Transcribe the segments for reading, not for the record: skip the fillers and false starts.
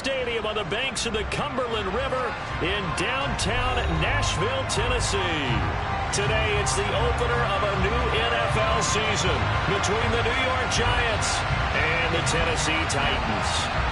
Stadium on the banks of the Cumberland River in downtown Nashville, Tennessee. Today, it's the opener of a new NFL season between the New York Giants and the Tennessee Titans.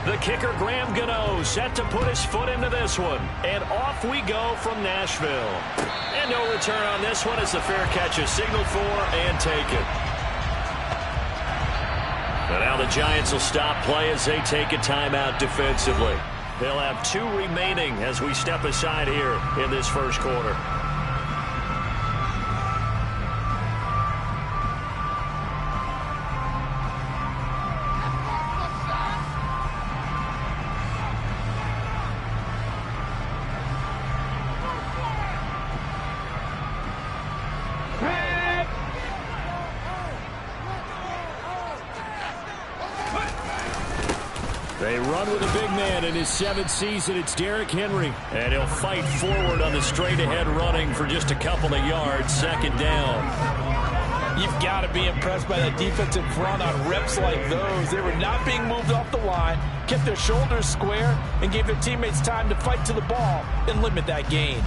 The kicker, Graham Gano, set to put his foot into this one. And off we go from Nashville. And no return on this one as the fair catch is signaled for and taken. But now the Giants will stop play as they take a timeout defensively. They'll have 2 remaining as we step aside here in this first quarter. They run with a big man in his 7th season. It's Derrick Henry. And he'll fight forward on the straight-ahead running for just a couple of yards. Second down. You've got to be impressed by that defensive front on reps like those. They were not being moved off the line, kept their shoulders square, and gave their teammates time to fight to the ball and limit that gain.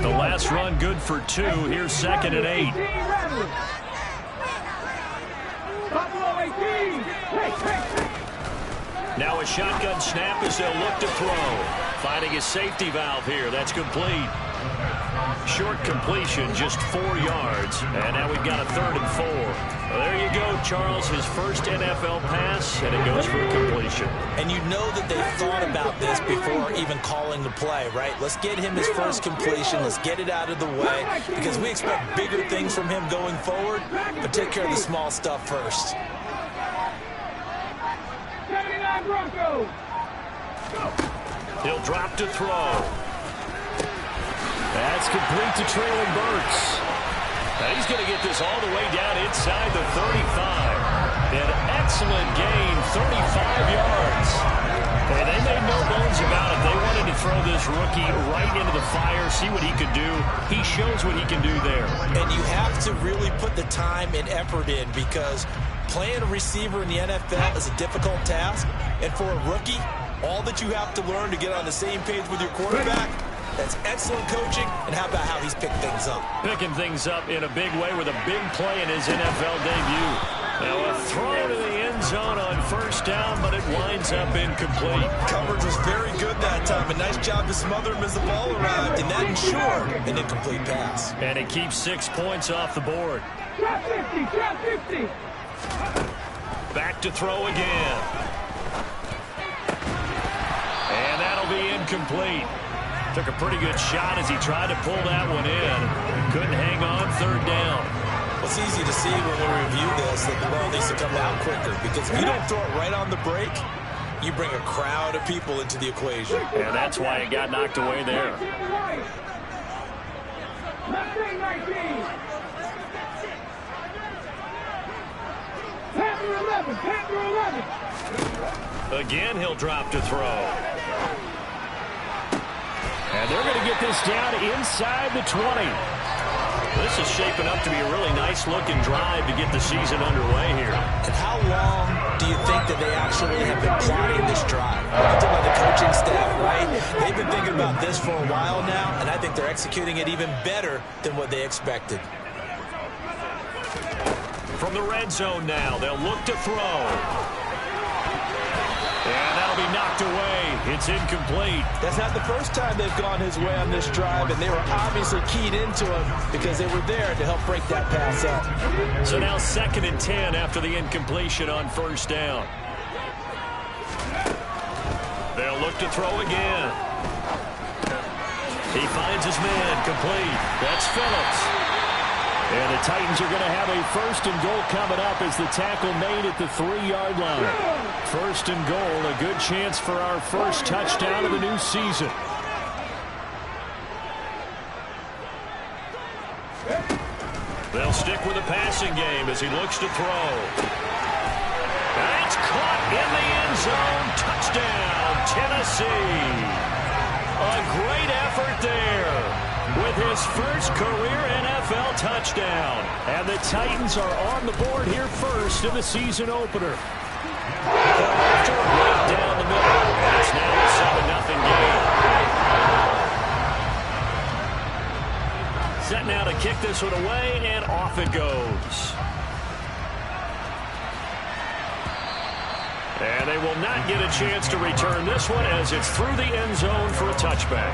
The last run good for 2. Here's 2nd and 8. Now a shotgun snap as they'll look to throw. Finding his safety valve here. That's complete. Short completion, just 4 yards. And now we've got a 3rd and 4. Well, there you go, Charles. His first NFL pass, and it goes for a completion. And you know that they thought about this before even calling the play, right? Let's get him his first completion. Let's get it out of the way because we expect bigger things from him going forward, but take care of the small stuff first. 79 Broncos. He'll drop to throw. That's complete to Traylon Burks. Now he's going to get this all the way down inside the 35. An excellent gain, 35 yards. And they made no bones about it. They wanted to throw this rookie right into the fire, see what he could do. He shows what he can do there. And you have to really put the time and effort in because playing a receiver in the NFL is a difficult task. And for a rookie, all that you have to learn to get on the same page with your quarterback, that's excellent coaching, and how about how he's picked things up? Picking things up in a big way with a big play in his NFL debut. Now a throw to the end zone on 1st down, but it winds up incomplete. Coverage was very good that time. A nice job to smother him as the ball arrived, and that ensured an incomplete pass. And it keeps 6 points off the board. Drop 50, drop 50. Back to throw again. And that'll be incomplete. Took a pretty good shot as he tried to pull that one in. Couldn't hang on 3rd down. It's easy to see when we review this that the ball needs to come out quicker because if you don't throw it right on the break, you bring a crowd of people into the equation. And that's why it got knocked away there. Again, he'll drop to throw. And they're going to get this down inside the 20. This is shaping up to be a really nice-looking drive to get the season underway here. And how long do you think that they actually have been plotting this drive? I'm talking about the coaching staff, right? They've been thinking about this for a while now, and I think they're executing it even better than what they expected. From the red zone now, they'll look to throw. And that'll be knocked away. It's incomplete. That's not the first time they've gone his way on this drive, and they were obviously keyed into him because they were there to help break that pass up. So now 2nd and 10 after the incompletion on 1st down. They'll look to throw again. He finds his man complete. That's Phillips. And the Titans are going to have a first and goal coming up as the tackle made at the 3-yard line. First and goal, a good chance for our first touchdown of the new season. They'll stick with the passing game as he looks to throw. That's caught in the end zone. Touchdown, Tennessee. A great effort there with his first career NFL touchdown. And the Titans are on the board here first in the season opener. Right down the middle. And it's now a 7-0 game. Set now to kick this one away, and off it goes. And they will not get a chance to return this one as it's through the end zone for a touchback.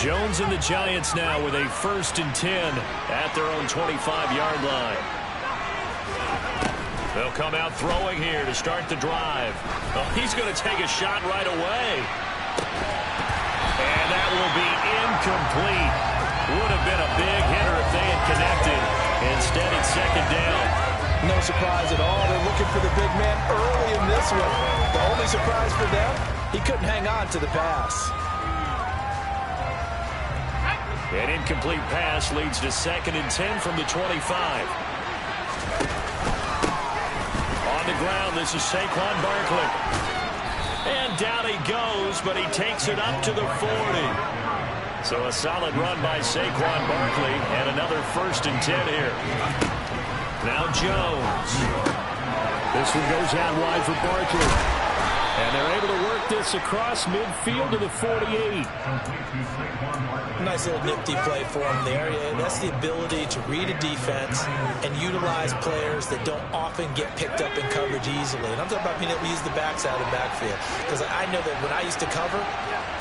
Jones and the Giants now with a 1st and 10 at their own 25-yard line. They'll come out throwing here to start the drive. Oh, he's going to take a shot right away. And that will be incomplete. Would have been a big hitter if they had connected. Instead, it's 2nd down. No surprise at all. They're looking for the big man early in this one. The only surprise for them, he couldn't hang on to the pass. An incomplete pass leads to 2nd and 10 from the 25. On the ground, this is Saquon Barkley. And down he goes, but he takes it up to the 40. So a solid run by Saquon Barkley and another 1st and 10 here. Now Jones. This one goes out wide for Barkley. And they're able to work this across midfield to the 48. Nice little nifty play for him there. That's the ability to read a defense and utilize players that don't often get picked up in coverage easily. And I'm talking about being able to use the backside of the backfield. Because I know that when I used to cover,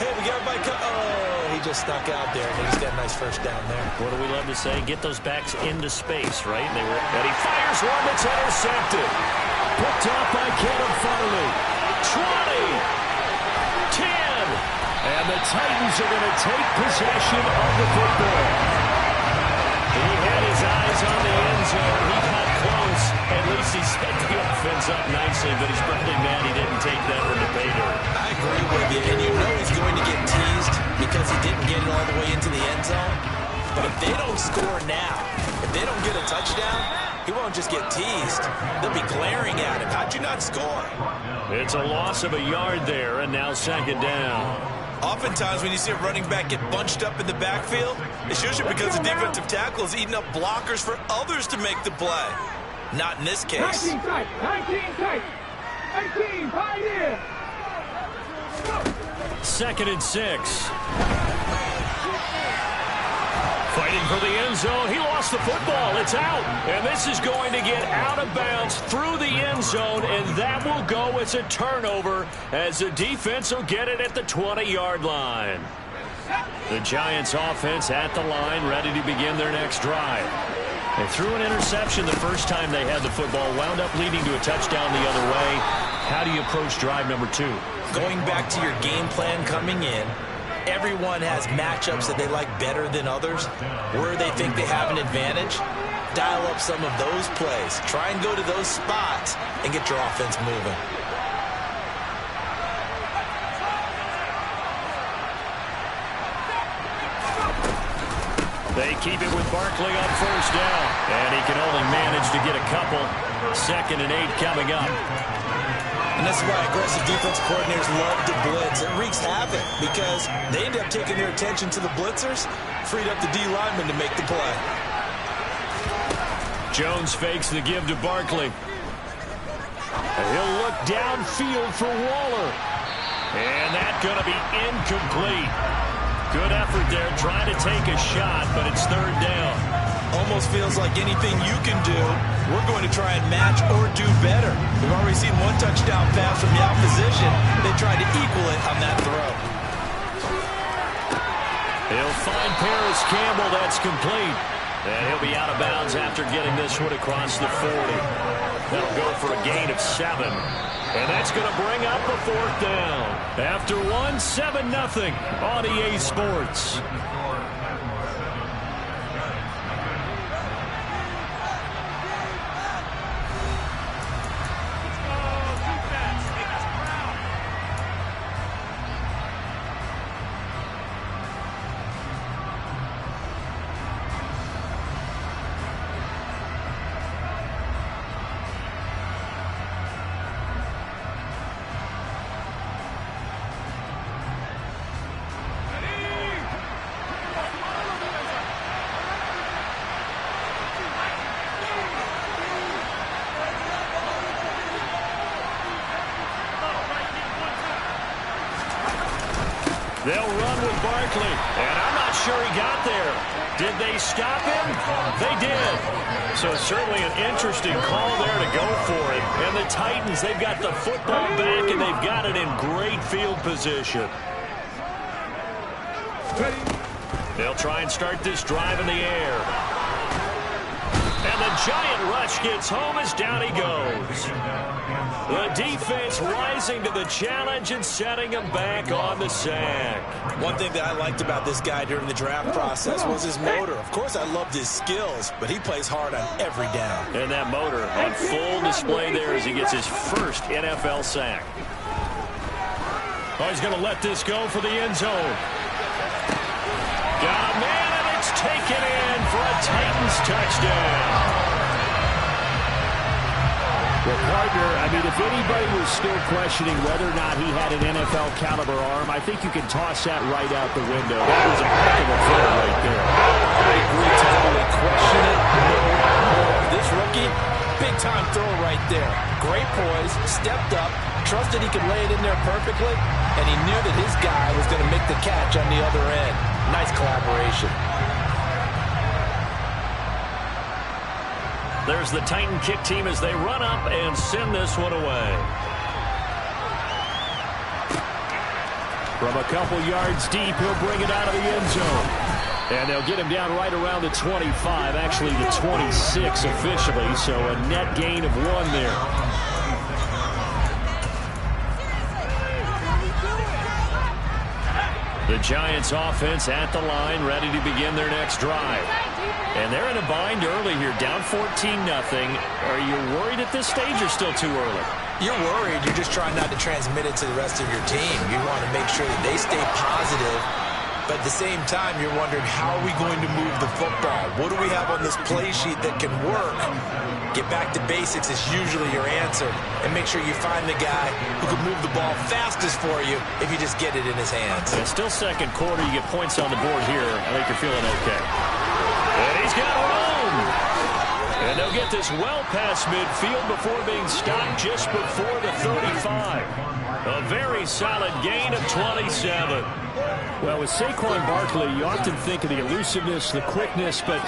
hey, we got everybody oh, he just snuck out there, and he's got a nice first down there. What do we love to say? Get those backs into space, right? And he fires one that's intercepted. Picked off by Kevin Farley. 20, 10, and the Titans are going to take possession of the football. He had his eyes on the end zone. He got close. At least he set the offense up nicely, but he's probably mad he didn't take that one to pay dirt. I agree with you, and you know he's going to get teased because he didn't get it all the way into the end zone. But if they don't score now, if they don't get a touchdown, he won't just get teased. They'll be glaring at him. How'd you not score? It's a loss of a yard there, and now 2nd down. Oftentimes when you see a running back get bunched up in the backfield, it's usually because the defensive tackle is eating up blockers for others to make the play. Not in this case. 19 tight, 19 tight, 19, pioneer. 2nd and 6. Fighting for the end zone. He lost the football. It's out. And this is going to get out of bounds through the end zone, and that will go as a turnover as the defense will get it at the 20-yard line. The Giants offense at the line, ready to begin their next drive. They threw an interception the first time they had the football, wound up leading to a touchdown the other way. How do you approach drive number 2? Going back to your game plan coming in, everyone has matchups that they like better than others, where they think they have an advantage. Dial up some of those plays. Try and go to those spots and get your offense moving. They keep it with Barkley on 1st down, and he can only manage to get a couple. 2nd and 8 coming up. And that's why aggressive defensive coordinators love to blitz. It wreaks havoc because they end up taking their attention to the blitzers, freed up the D lineman to make the play. Jones fakes the give to Barkley. And he'll look downfield for Waller. And that's going to be incomplete. Good effort there, trying to take a shot, but it's third down. Almost feels like anything you can do, we're going to try and match or do better. We've already seen one touchdown pass from the opposition. They tried to equal it on that throw. He'll find Paris Campbell. That's complete. And he'll be out of bounds after getting this one across the 40. That'll go for a gain of 7. And that's going to bring up a fourth down. After one, 7-0 on EA Sports. They'll run with Barkley, and I'm not sure he got there. Did they stop him? They did. So certainly an interesting call there to go for it. And the Titans, they've got the football back, and they've got it in great field position. They'll try and start this drive in the air. And the giant rush gets home as down he goes. The defense rising to the challenge and setting him back on the sack. One thing that I liked about this guy during the draft process was his motor. Of course, I loved his skills, but he plays hard on every down. And that motor on full display there as he gets his first NFL sack. Oh, he's going to let this go for the end zone. Got a man, and it's taken in for a Titans touchdown. Well, partner, I mean, if anybody was still questioning whether or not he had an NFL caliber arm, I think you can toss that right out the window. That was a heck of a throw right there. I agree totally. Question it no more. This rookie, big-time throw right there. Great poise, stepped up, trusted he could lay it in there perfectly, and he knew that his guy was going to make the catch on the other end. Nice collaboration. There's the Titan kick team as they run up and send this one away. From a couple yards deep, he'll bring it out of the end zone. And they'll get him down right around the 25, actually the 26 officially, so a net gain of 1 there. The Giants offense at the line, ready to begin their next drive. And they're in a bind early here, down 14-0. Are you worried at this stage or still too early? You're worried. You're just trying not to transmit it to the rest of your team. You want to make sure that they stay positive. But at the same time, you're wondering, how are we going to move the football? What do we have on this play sheet that can work? Get back to basics is usually your answer. And make sure you find the guy who can move the ball fastest for you if you just get it in his hands. And still second quarter, you get points on the board here. I think you're feeling okay. And he's got room. And they'll get this well past midfield before being stopped just before the 35. A very solid gain of 27. Well, with Saquon Barkley, you often think of the elusiveness, the quickness, but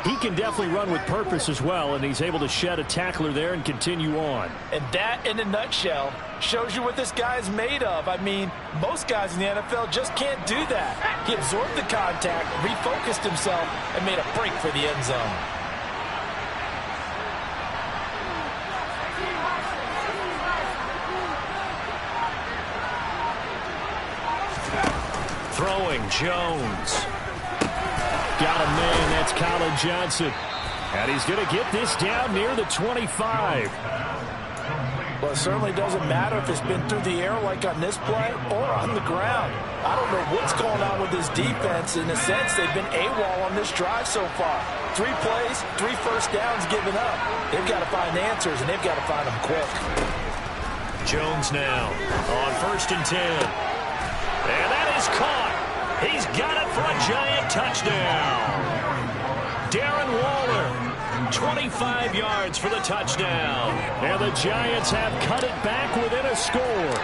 he can definitely run with purpose as well, and he's able to shed a tackler there and continue on. And that, in a nutshell, shows you what this guy is made of. I mean, most guys in the NFL just can't do that. He absorbed the contact, refocused himself, and made a break for the end zone. Throwing Jones. Got a man, that's Colin Johnson. And he's going to get this down near the 25. Well, it certainly doesn't matter if it's been through the air like on this play or on the ground. I don't know what's going on with this defense. In a sense, they've been AWOL on this drive so far. 3 plays, 3 first downs given up. They've got to find answers, and they've got to find them quick. Jones now on 1st and 10. And that is caught. He's got it for a giant touchdown. Darren Waller, 25 yards for the touchdown. And the Giants have cut it back within a score.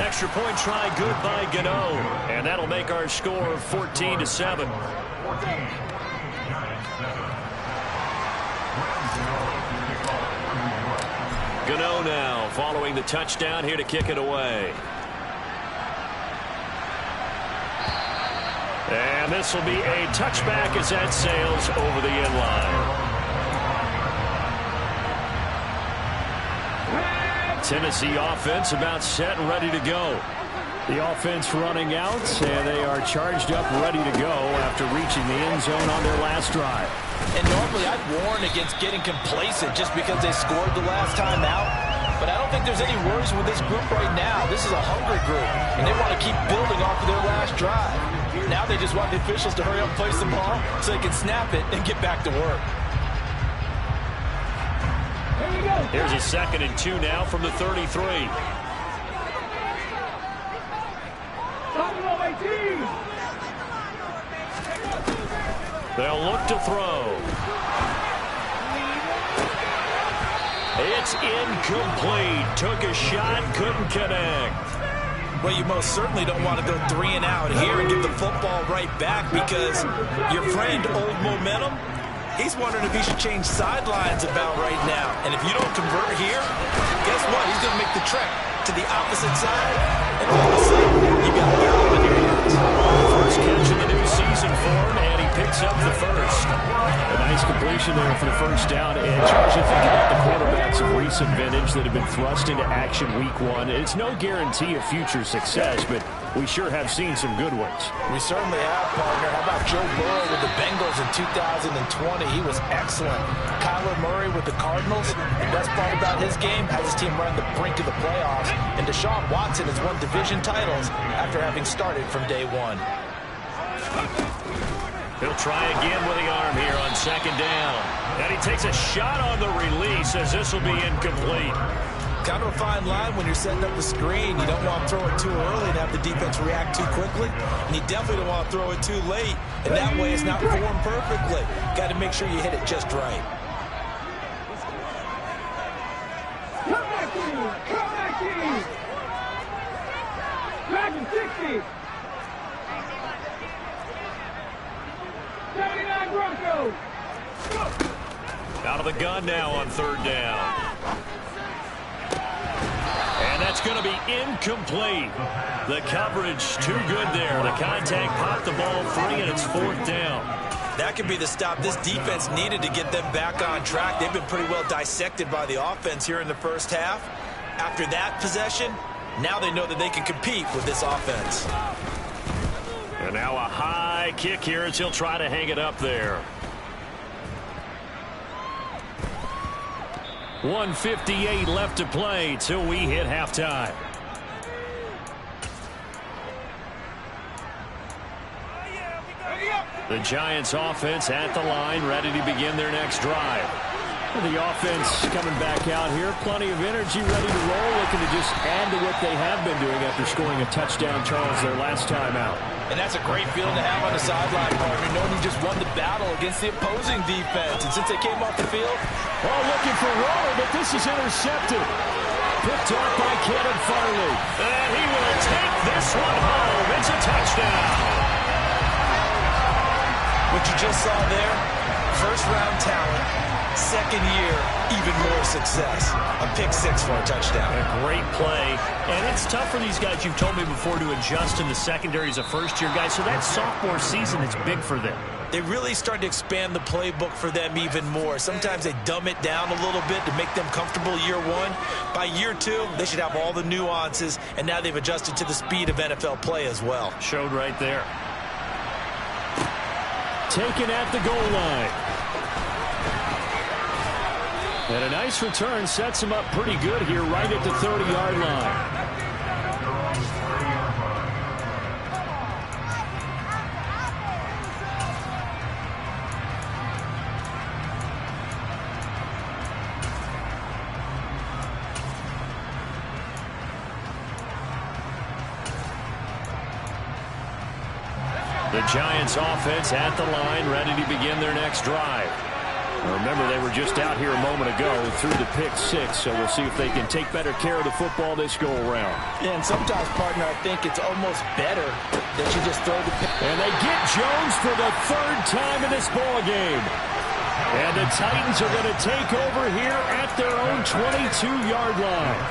Extra point try good by Gano. And that'll make our score 14-7. Gano now following the touchdown here to kick it away. And this will be a touchback as that sails over the end line. Tennessee offense about set and ready to go. The offense running out, and they are charged up, ready to go after reaching the end zone on their last drive. And normally I'd warn against getting complacent just because they scored the last time out. But I don't think there's any worries with this group right now. This is a hungry group, and they want to keep building off of their last drive. Now they just want the officials to hurry up and place the ball so they can snap it and get back to work. Here's a 2nd and 2 now from the 33. They'll look to throw. It's incomplete. Took a shot, couldn't connect. Well, you most certainly don't want to go 3 and out here and give the football right back because your friend, Old Momentum, he's wondering if he should change sidelines about right now. And if you don't convert here, guess what? He's going to make the trek to the opposite side. And all of a sudden, you got a ball in your hands. First catch of the new season for him, and he picks up the first. A nice completion there for the first down. And Charles, you think about the quarterbacks of recent vintage that have been thrust into action week 1. It's no guarantee of future success, but we sure have seen some good ones. We certainly have, partner. How about Joe Burrow with the Bengals in 2020? He was excellent. Kyler Murray with the Cardinals. The best part about his game has his team run the brink of the playoffs. And Deshaun Watson has won division titles after having started from day 1. He'll try again with the arm here on 2nd down. And he takes a shot on the release as this will be incomplete. Kind of a fine line when you're setting up the screen. You don't want to throw it too early and have the defense react too quickly. And you definitely don't want to throw it too late. And that way it's not formed perfectly. Got to make sure you hit it just right. Come back team! Come back team! Back in 60! 79 Broncos! Out of the gun now on 3rd down. And that's going to be incomplete. The coverage too good there. The contact popped the ball free, and it's 4th down. That could be the stop this defense needed to get them back on track. They've been pretty well dissected by the offense here in the first half. After that possession, now they know that they can compete with this offense. And now a high kick here as he'll try to hang it up there. 1:58 left to play till we hit halftime. The Giants offense at the line, ready to begin their next drive. The offense coming back out here, plenty of energy, ready to roll, looking to just add to what they have been doing after scoring a touchdown, Charles, their last time out. And that's a great feeling to have on the sideline, partner, knowing you just won the battle against the opposing defense. And since they came off the field, looking for Roller, but this is intercepted. Picked off by Cannon Farley. And he will take this one home. It's a touchdown. What you just saw there, first-round talent, second year, even more success. A pick 6 for a touchdown. A great play. And it's tough for these guys, you've told me before, to adjust in the secondary as a first-year guy. So that sophomore season is big for them. They really started to expand the playbook for them even more. Sometimes they dumb it down a little bit to make them comfortable year 1. By year 2, they should have all the nuances, and now they've adjusted to the speed of NFL play as well. Showed right there. Taken at the goal line. And a nice return sets him up pretty good here right at the 30-yard line. The Giants offense at the line, ready to begin their next drive. Remember, they were just out here a moment ago through the pick six, so we'll see if they can take better care of the football this go-around. Yeah, and sometimes, partner, I think it's almost better that you just throw the pick. And they get Jones for the third time in this ball game. And the Titans are going to take over here at their own 22-yard line.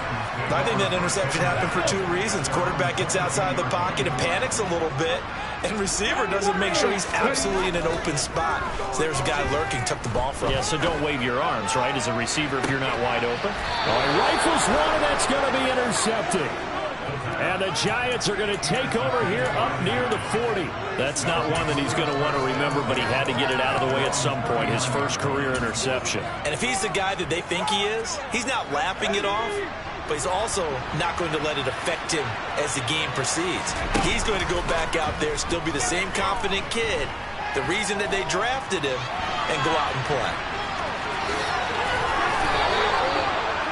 I think that interception happened for two reasons. Quarterback gets outside the pocket and panics a little bit, and receiver doesn't make sure he's absolutely in an open spot. So there's a guy lurking, took the ball from him. Yeah, so don't wave your arms, right, as a receiver if you're not wide open. All right, rifles one, and that's going to be intercepted. And the Giants are going to take over here up near the 40. That's not one that he's going to want to remember, but he had to get it out of the way at some point, his first career interception. And if he's the guy that they think he is, he's not lapping it off, but he's also not going to let it affect him as the game proceeds. He's going to go back out there, still be the same confident kid, the reason that they drafted him, and go out and play.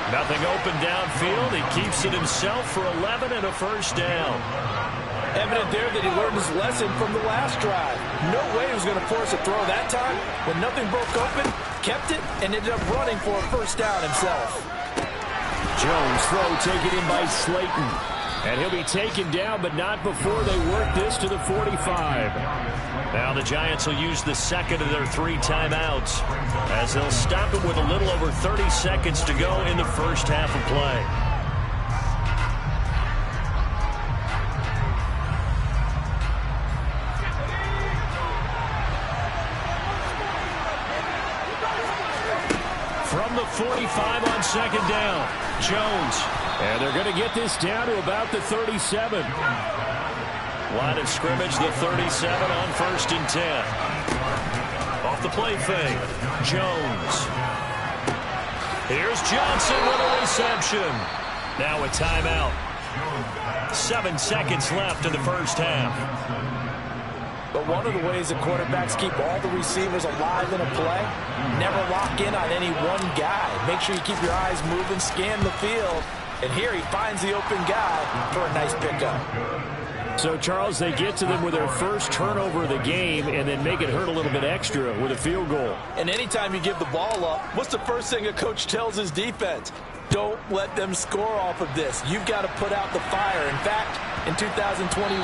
Nothing open downfield. He keeps it himself for 11 and a first down. Evident there that he learned his lesson from the last drive. No way he was going to force a throw that time. When nothing broke open, kept it, and ended up running for a first down himself. Jones throw taken in by Slayton. And he'll be taken down, but not before they work this to the 45. Now the Giants will use the second of their 3 timeouts as they'll stop it with a little over 30 seconds to go in the first half of play. From the 45 on second down, Jones. And they're going to get this down to about the 37. Line of scrimmage, the 37 on 1st and 10. Off the play fake, Jones. Here's Johnson with a reception. Now a timeout. 7 seconds left in the first half. But one of the ways that quarterbacks keep all the receivers alive in a play, never lock in on any one guy. Make sure you keep your eyes moving, scan the field. And here he finds the open guy for a nice pickup. So, Charles, they get to them with their first turnover of the game and then make it hurt a little bit extra with a field goal. And anytime you give the ball up, what's the first thing a coach tells his defense? Don't let them score off of this. You've got to put out the fire. In fact, in 2021,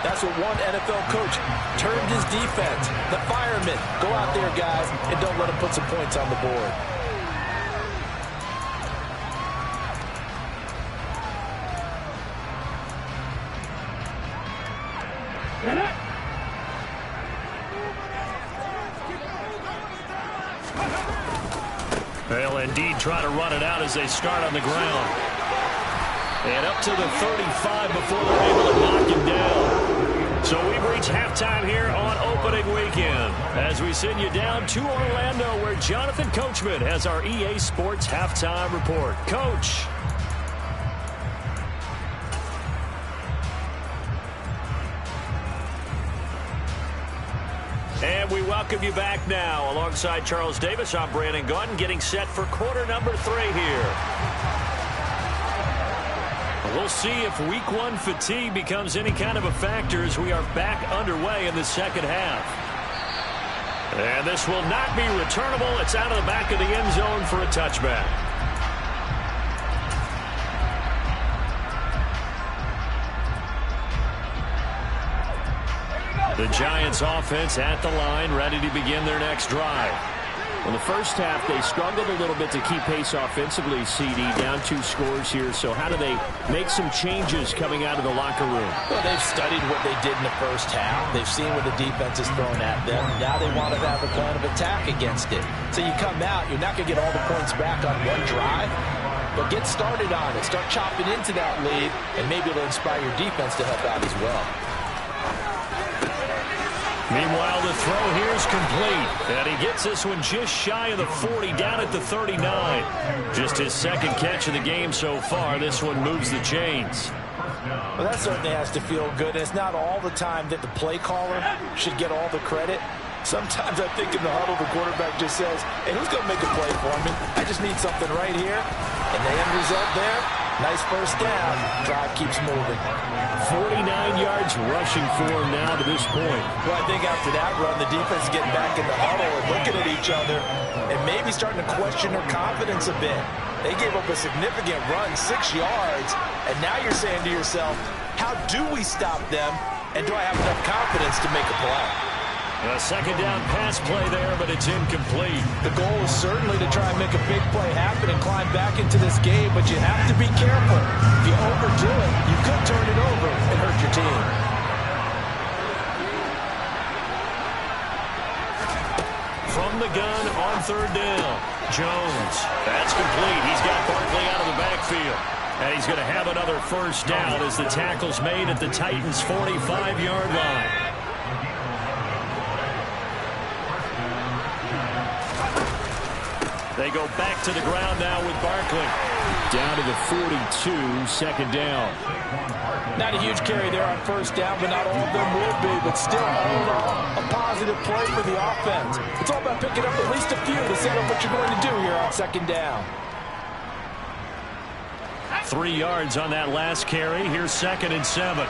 that's what one NFL coach termed his defense. The firemen. Go out there, guys, and don't let them put some points on the board. They'll indeed try to run it out as they start on the ground. And up to the 35 before they're able to knock him down. So we've reached halftime here on opening weekend as we send you down to Orlando where Jonathan Coachman has our EA Sports halftime report. Coach. And we welcome you back now. Alongside Charles Davis, I'm Brandon Gaudin, getting set for quarter number 3 here. We'll see if week 1 fatigue becomes any kind of a factor as we are back underway in the second half. And this will not be returnable. It's out of the back of the end zone for a touchback. The Giants offense at the line, ready to begin their next drive. In the first half, they struggled a little bit to keep pace offensively, CD, down 2 scores here. So how do they make some changes coming out of the locker room? Well, they've studied what they did in the first half. They've seen what the defense is throwing at them. Now they want to have a plan of attack against it. So you come out, you're not going to get all the points back on one drive, but get started on it. Start chopping into that lead, and maybe it'll inspire your defense to help out as well. Meanwhile, the throw here is complete. And he gets this one just shy of the 40, down at the 39. Just his second catch of the game so far. This one moves the chains. Well, that certainly has to feel good. And it's not all the time that the play caller should get all the credit. Sometimes I think in the huddle, the quarterback just says, hey, who's going to make a play for me? I just need something right here. And the end result there, Nice first down. Drive keeps moving. 49 yards rushing for him now to this point. Well, I think after that run, the defense is getting back in the huddle and looking at each other and maybe starting to question their confidence a bit. They gave up a significant run, 6 yards, and now you're saying to yourself, how do we stop them, and do I have enough confidence to make a play? A second down pass play there, but it's incomplete. The goal is certainly to try and make a big play happen and climb back into this game, but you have to be careful. If you overdo it, you could turn it over and hurt your team. From the gun on third down, Jones. That's complete. He's got Barkley out of the backfield. And he's going to have another first down as the tackle's made at the Titans' 45-yard line. They go back to the ground now with Barkley. Down to the 42, second down. Not a huge carry there on first down, but not all of them will be. But still, all in all, a positive play for the offense. It's all about picking up at least a few to set up what you're going to do here on second down. 3 yards on that last carry. Here's 2nd and 7.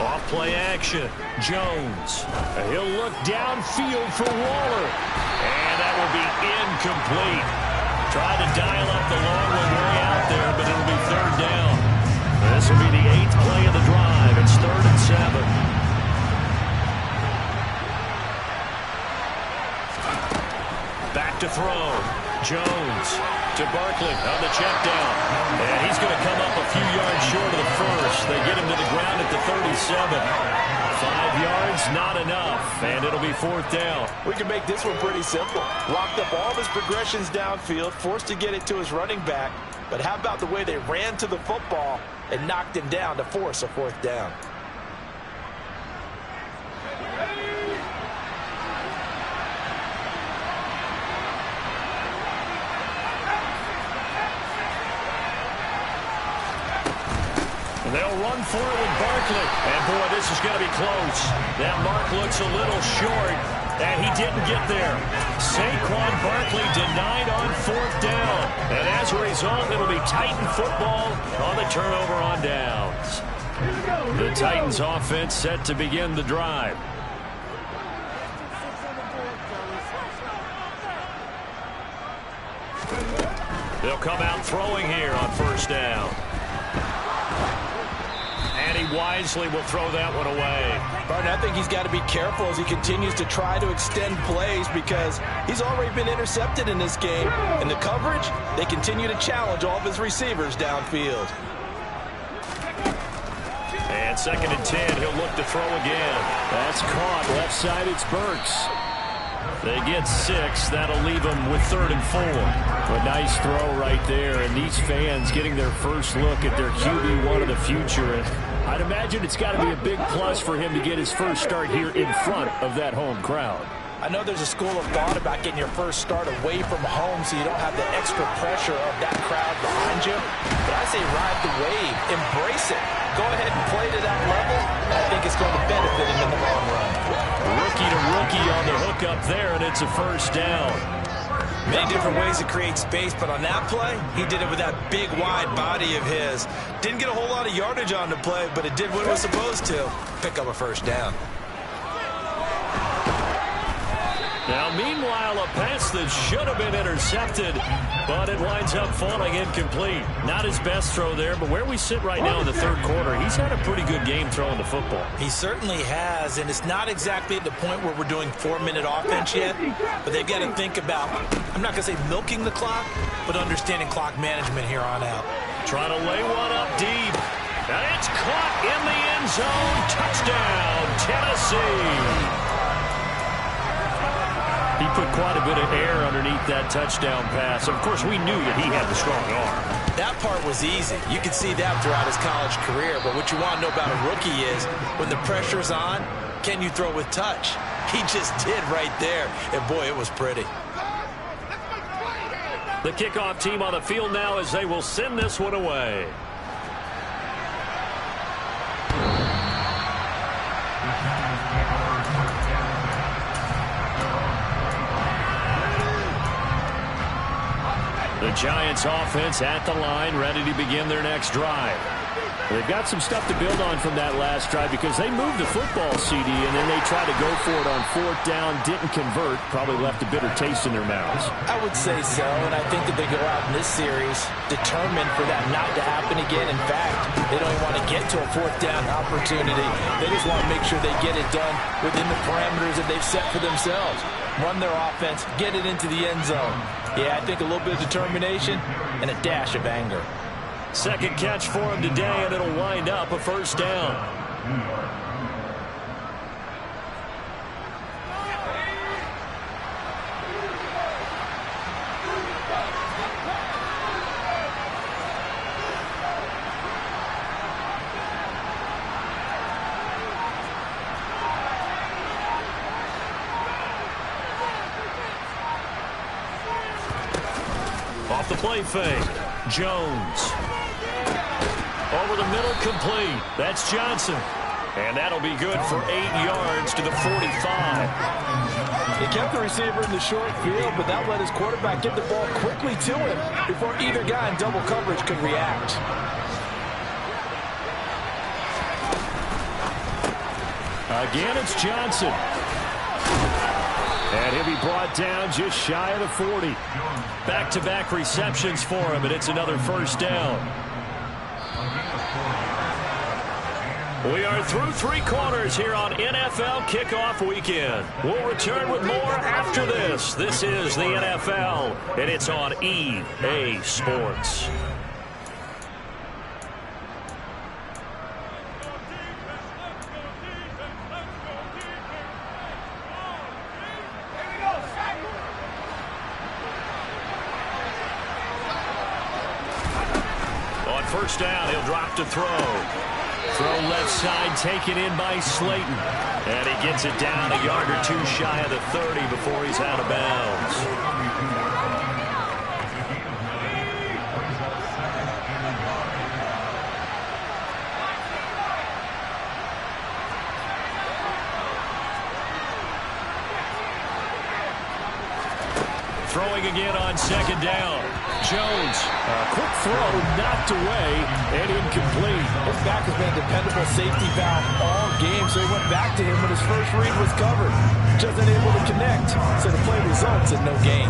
Off play action. Jones. He'll look downfield for Waller. And that will be incomplete. Tried to dial up the long one way out there, but it'll be third down. This will be the 8th play of the drive. It's 3rd and 7. Back to throw. Jones to Barkley on the check down. And he's going to come up a few yards short of the first. They get him to the ground at the 37. 5 yards, not enough. And it'll be 4th down. We can make this one pretty simple. Locked up all of his progressions downfield, forced to get it to his running back. But how about the way they ran to the football and knocked him down to force a 4th down? They'll run for it with Barkley. And, boy, this is going to be close. That mark looks a little short, and he didn't get there. Saquon Barkley denied on 4th down. And as a result, it'll be Titan football on the turnover on downs. The Titans offense set to begin the drive. They'll come out throwing here on first down. And he wisely will throw that one away. Barton, I think he's got to be careful as he continues to try to extend plays because he's already been intercepted in this game. And the coverage, they continue to challenge all of his receivers downfield. And 2nd and 10, he'll look to throw again. That's caught. Left side, it's Burks. They get 6. That'll leave them with 3rd and 4. A nice throw right there. And these fans getting their first look at their QB1 of the future. And I'd imagine it's got to be a big plus for him to get his first start here in front of that home crowd. I know there's a school of thought about getting your first start away from home so you don't have the extra pressure of that crowd behind you. But I say ride the wave. Embrace it. Go ahead and play to that level. I think it's going to benefit him in the long run. Rookie to rookie on the hook up there, and it's a first down. Many different ways to create space, but on that play, he did it with that big, wide body of his. Didn't get a whole lot of yardage on the play, but it did what it was supposed to. Pick up a first down. Now, meanwhile, a pass that should have been intercepted, but it winds up falling incomplete. Not his best throw there, but where we sit right now in the 3rd quarter, he's had a pretty good game throwing the football. He certainly has, and it's not exactly at the point where we're doing 4-minute offense yet, but they've got to think about, I'm not going to say milking the clock, but understanding clock management here on out. Trying to lay one up deep. And it's caught in the end zone. Touchdown, Tennessee. He put quite a bit of air underneath that touchdown pass. Of course, we knew that he had the strong arm. That part was easy. You could see that throughout his college career. But what you want to know about a rookie is when the pressure's on, can you throw with touch? He just did right there. And, boy, it was pretty. The kickoff team on the field now as they will send this one away. The Giants offense at the line, ready to begin their next drive. They've got some stuff to build on from that last drive because they moved the football, CD, and then they tried to go for it on 4th down, didn't convert, probably left a bitter taste in their mouths. I would say so, and I think that they go out in this series determined for that not to happen again. In fact, they don't even want to get to a 4th down opportunity. They just want to make sure they get it done within the parameters that they've set for themselves. Run their offense, get it into the end zone. Yeah, I think a little bit of determination and a dash of anger. Second catch for him today, and it'll wind up a 1st down. Off the play fake, Jones. Over the middle, complete. That's Johnson. And that'll be good for 8 yards to the 45. He kept the receiver in the short field, but that let his quarterback get the ball quickly to him before either guy in double coverage could react. Again, it's Johnson. And he'll be brought down just shy of the 40. Back-to-back receptions for him, and it's another 1st down. We are through 3 quarters here on NFL Kickoff Weekend. We'll return with more after this. This is the NFL, and it's on EA Sports. On 1st down, he'll drop to throw. Throw left side, taken in by Slayton. And he gets it down a yard or 2 shy of the 30 before he's out of bounds. Throwing again on 2nd down. Jones, a quick throw, knocked away, and incomplete. His back has been a dependable safety valve all game, so he went back to him when his first read was covered. Just unable to connect, so the play results in no gain.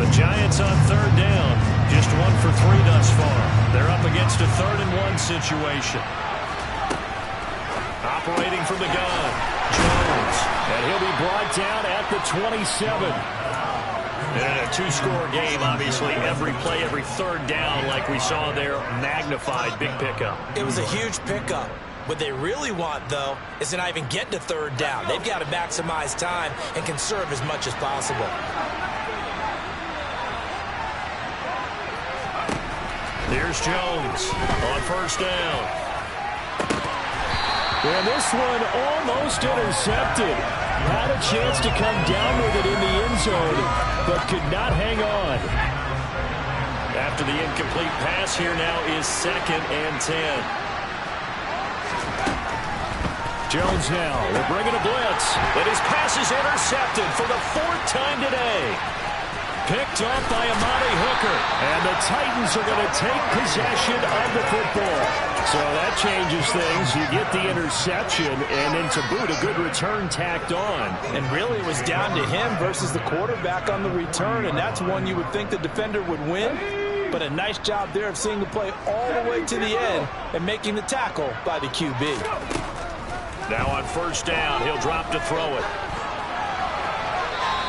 The Giants on 3rd down, just 1 for 3 thus far. They're up against a 3rd and 1 situation. Operating from the gun, Jones, and he'll be brought down at the 27. And in a 2-score game, obviously, every play, every 3rd down, like we saw there, magnified, big pickup. It was a huge pickup. What they really want, though, is to not even get to 3rd down. They've got to maximize time and conserve as much as possible. Here's Jones on 1st down. And this one almost intercepted. Had a chance to come down with it in the end zone, but could not hang on. After the incomplete pass, here now is 2nd and 10. Jones now, they're bringing a blitz. And his pass is intercepted for the 4th time today. Picked off by Amani Hooker. And the Titans are going to take possession of the football. So that changes things. You get the interception, and then to boot, a good return tacked on. And really, it was down to him versus the quarterback on the return, and that's one you would think the defender would win. But a nice job there of seeing the play all the way to the end and making the tackle by the QB. Now on 1st down, he'll drop to throw it.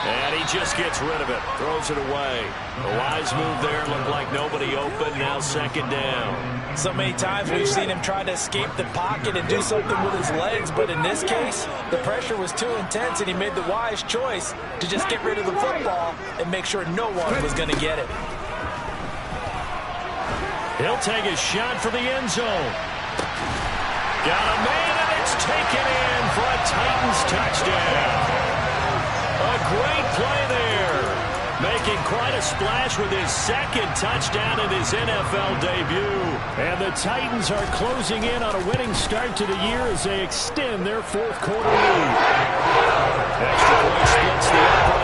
And he just gets rid of it, throws it away. A wise move there, looked like nobody open, now 2nd down. So many times we've seen him try to escape the pocket and do something with his legs, but in this case, the pressure was too intense and he made the wise choice to just get rid of the football and make sure no one was going to get it. He'll take a shot for the end zone. Got a man, and it's taken in for a Titans touchdown. A great play there. Making quite a splash with his 2nd touchdown in his NFL debut. And the Titans are closing in on a winning start to the year as they extend their 4th quarter lead. Extra point splits the upper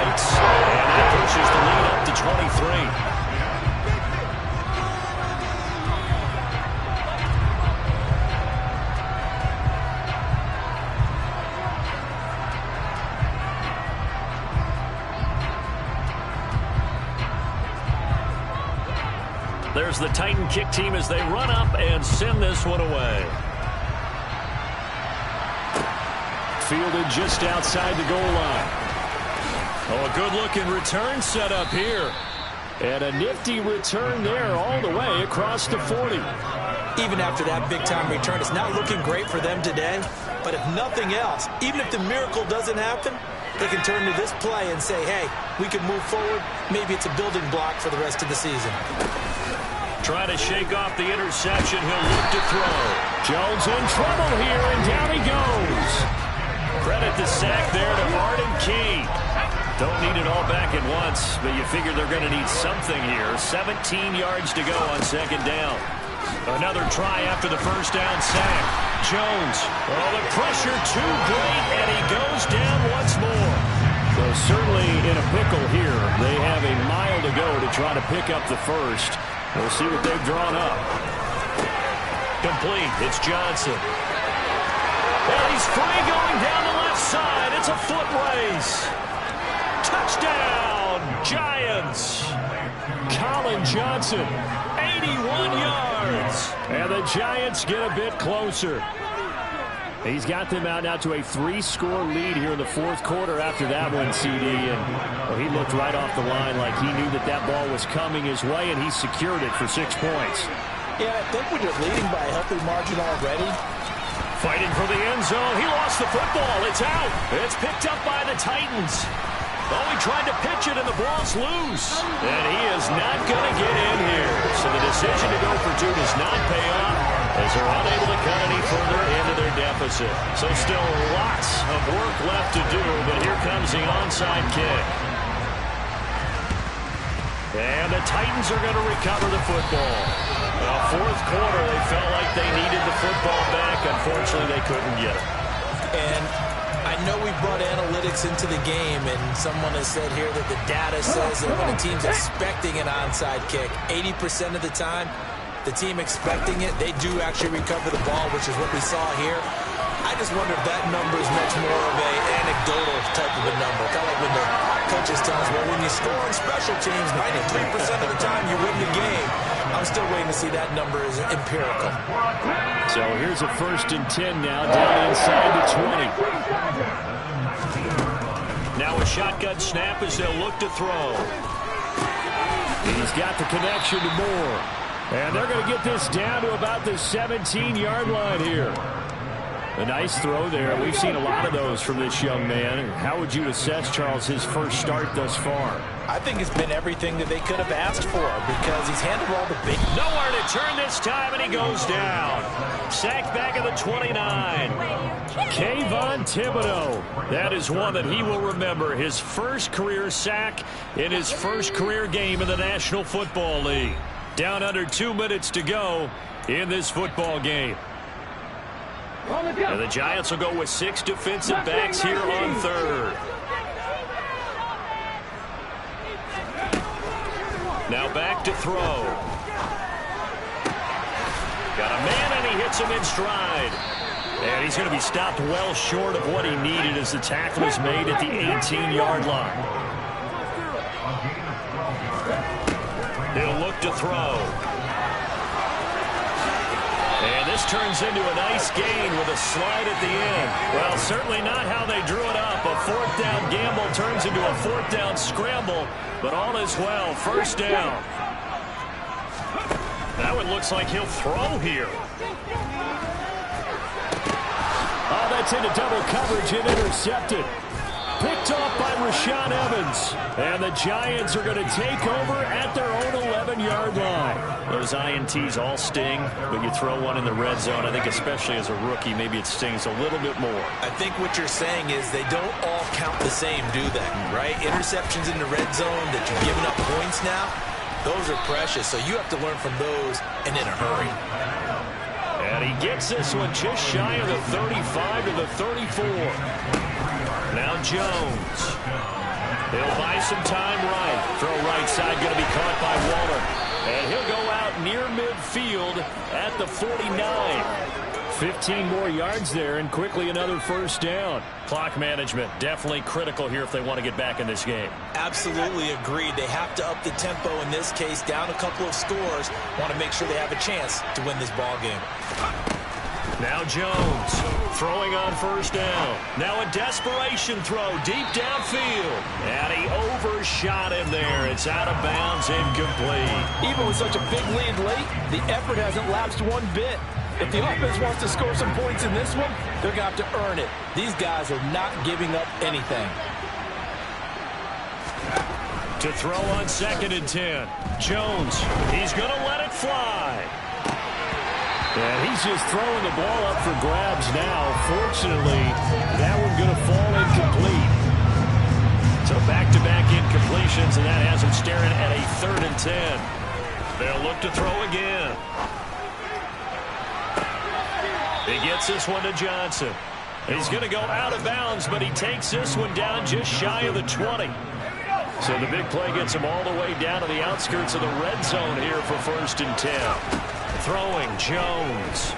There's the Titan kick team as they run up and send this one away. Fielded just outside the goal line. Oh, a good-looking return set up here. And a nifty return there all the way across the 40. Even after that big-time return, it's not looking great for them today. But if nothing else, even if the miracle doesn't happen, they can turn to this play and say, hey, we can move forward. Maybe it's a building block for the rest of the season. Trying to shake off the interception. He'll look to throw. Jones in trouble here, and down he goes. Credit the sack there to Arden Key. Don't need it all back at once, but you figure they're going to need something here. 17 yards to go on second down. Another try after the first down sack. Jones. Oh, the pressure too great, and he goes down once more. So certainly in a pickle here. They have a mile to go to try to pick up the first. We'll see what they've drawn up. Complete. It's Johnson. And he's free going down the left side. It's a foot race. Touchdown, Giants. Colin Johnson, 81 yards. And the Giants get a bit closer. He's got them out now to a 3-score lead here in the fourth quarter after that one, CD. And he looked right off the line like he knew that that ball was coming his way, and he secured it for 6 points. Yeah, I think when you're leading by a healthy margin already. Fighting for the end zone. He lost the football. It's out. It's picked up by the Titans. Oh, he tried to pitch it, and the ball's loose. And he is not going to get in here. So the decision to go for 2 does not pay off as they're unable to cut any further into their deficit. So still lots of work left to do, but here comes the onside kick. And the Titans are going to recover the football. Fourth quarter, they felt like they needed the football back. Unfortunately, they couldn't get it. And I know we brought analytics into the game, and someone has said here that the data says that when a team's expecting an onside kick, 80% of the time, the team expecting it, they do actually recover the ball, which is what we saw here. I just wonder if that number is much more of an anecdotal type of a number. Kind of like when the coaches tell us, well, when you score on special teams, 93% of the time you win the game. I'm still waiting to see that number is empirical. So here's a 1st and 10 now, down inside the 20. Now a shotgun snap as they'll look to throw. He's got the connection to Moore. And they're going to get this down to about the 17-yard line here. A nice throw there. We've seen a lot of those from this young man. How would you assess, Charles, his first start thus far? I think it's been everything that they could have asked for because he's handled all the big... Nowhere to turn this time, and he goes down. Sacked back at the 29. Kayvon Thibodeau. That is one that he will remember. His first career sack in his first career game in the National Football League. Down under 2 minutes to go in this football game. And the Giants will go with 6 defensive backs here on third. Now back to throw. Got a man, and he hits him in stride. And he's going to be stopped well short of what he needed as the tackle is made at the 18-yard line. He'll look to throw. And this turns into a nice gain with a slide at the end. Well, certainly not how they drew it up. A 4th down gamble turns into a 4th down scramble, but all is well. First down. That one looks like he'll throw here. Oh, that's into double coverage and intercepted. Picked off by Rashaan Evans. And the Giants are going to take over at their own 11-yard line. Those INTs all sting, but you throw one in the red zone. I think especially as a rookie, maybe it stings a little bit more. I think what you're saying is they don't all count the same, do they? Right? Interceptions in the red zone that you're giving up points now, those are precious. So you have to learn from those and in a hurry. And he gets this one just shy of the 35 to the 34. Now Jones. He'll buy some time right. Throw right side going to be caught by Waller. And he'll go out near midfield at the 49. 15 more yards there and quickly another first down. Clock management definitely critical here if they want to get back in this game. Absolutely agreed. They have to up the tempo in this case, down a couple of scores. Want to make sure they have a chance to win this ball game. Now Jones throwing on first down. Now a desperation throw deep downfield. And he overshot him there. It's out of bounds, incomplete. Even with such a big lead late, the effort hasn't lapsed one bit. If the offense wants to score some points in this one, they're going to have to earn it. These guys are not giving up anything. To throw on 2nd and 10. Jones, he's going to let it fly. And he's just throwing the ball up for grabs now. Fortunately, that one going to fall incomplete. So back-to-back incompletions, and that has him staring at a 3rd and 10. They'll look to throw again. He gets this one to Johnson. He's going to go out of bounds, but he takes this one down just shy of the 20. So the big play gets him all the way down to the outskirts of the red zone here for 1st and 10. Throwing Jones.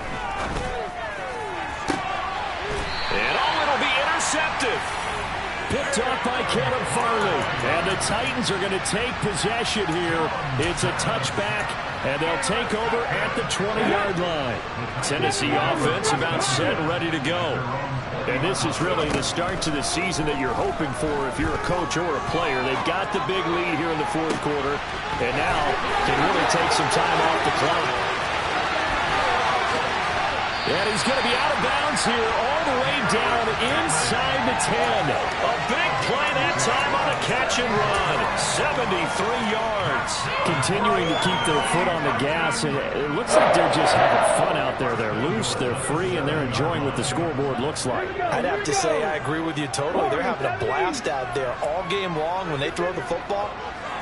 And it'll be intercepted. Picked off by Caleb Farley. And the Titans are going to take possession here. It's a touchback, and they'll take over at the 20-yard line. Tennessee offense about set and ready to go. And this is really the start to the season that you're hoping for if you're a coach or a player. They've got the big lead here in the 4th quarter, and now can really take some time off the clock. And he's going to be out of bounds here all the way down inside the 10. A big play that time on a catch and run. 73 yards. Continuing to keep their foot on the gas, and it looks like they're just having fun out there. They're loose, they're free, and they're enjoying what the scoreboard looks like. I'd have to say I agree with you totally. They're having a blast out there all game long when they throw the football.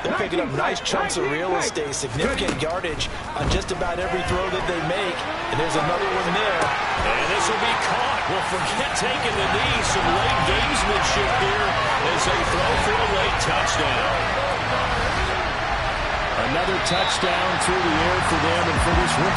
They're picking up nice chunks of real estate, significant yardage on just about every throw that they make. And there's another one there. And this will be caught. Well, forget taking the knee. Some late gamesmanship here as they throw for a late touchdown. Another touchdown through the air for them and for this rookie.